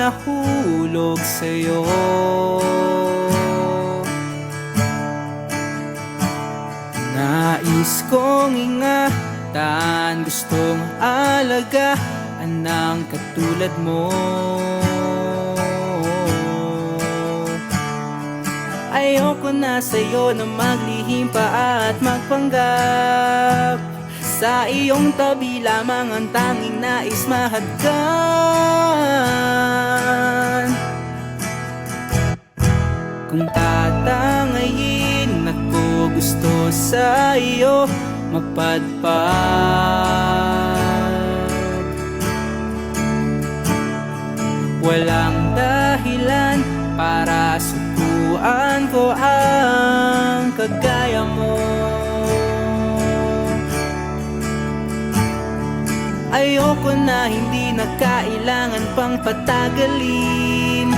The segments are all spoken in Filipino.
nahulog sa'yo. Nais kong ingatan, gustong alagaan ng katulad mo. Ayoko na sa'yo na maglihim pa at magpanggap. Sa iyong tabi lamang ang tanging nais mahadkan. Kung tatangayin ako, gusto sa iyo mapadpad. Walang dahilan para sukuan ko ang kagaya mo. Ayoko na, hindi na kailangan pang patagalin.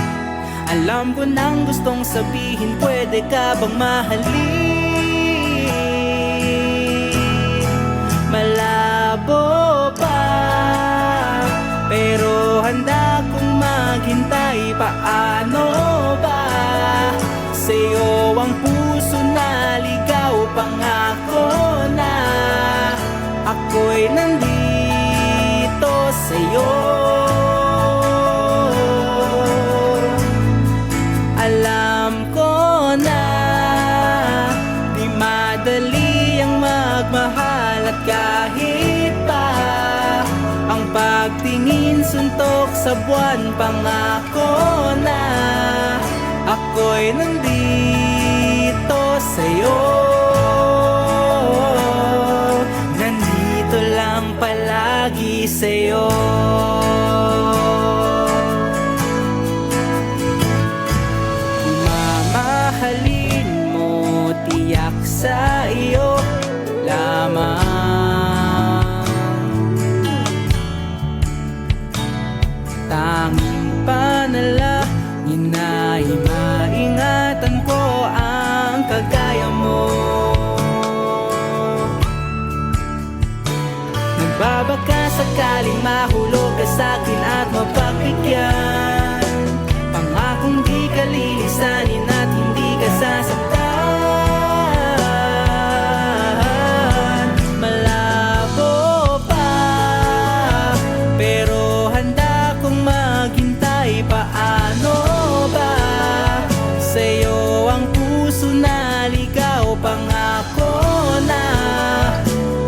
Alam ko nang gustong sabihin, pwede ka bang mahalin? Malabo pa, pero handa kong maghintay. Paano ba? Sa'yo ang puso na ligaw, pangako na ako'y nandito sa'yo. Alam ko na di madali ang magmahal, at kahit pa ang pagtingin suntok sa buwan, pangako na ako'y nandito sa'yo. Nandito lang palagi sa'yo. Mamahalin mo, tiyak sa iyo lamang. Tanging panalangin ay maingatan ko ang kagaya mo. Nagbabaka sakaling mahulog ka sa'kin at mapagbigyan. Pangakong di ka lilisanin at hindi ka sasaktan. Malabo pa, pero handa kong maghintay. Paano ba? Sa'yo ang puso na ligaw, pangako na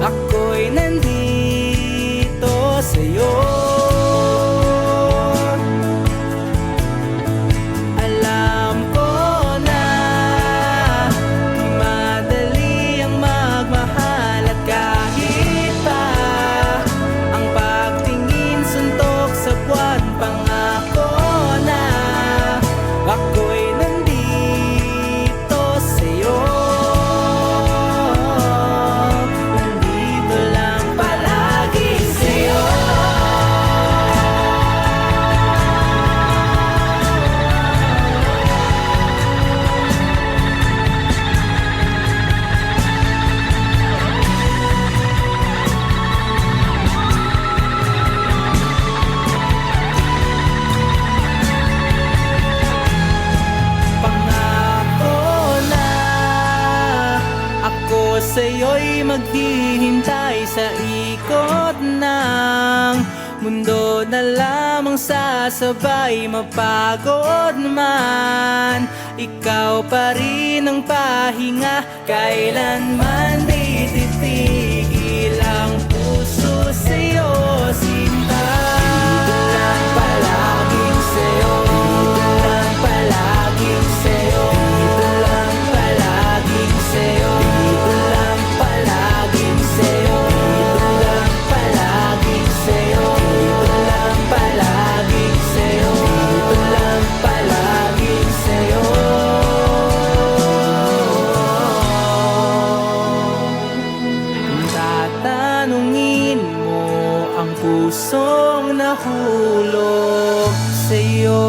ako'y nandito sa'yo. Alam ko na di madali ang magmahal, at kahit pa ang pagtingin suntok sa buwan, pangako na ako'y nandito sa'yo. Nandito lang palagi sa'yo. Pangako na ako sa'yo'y maghihintay. Sa ikot ng mundo na lamang sasabay, mapagod man, ikaw pa rin ang pahinga. Kailanman di titigil ang puso sa'yo, sinta. Dito lang palaging sa'yo. Dito lang palaging sa'yo. Dito lang palaging sa'yo. Dito lang palaging sa'yo. Dito lang palaging sa'yo. Dito lang palaging sa'yo. Dito lang palaging sa'yo. Kung tatanungin mo ang pusong nahulog sa'yo.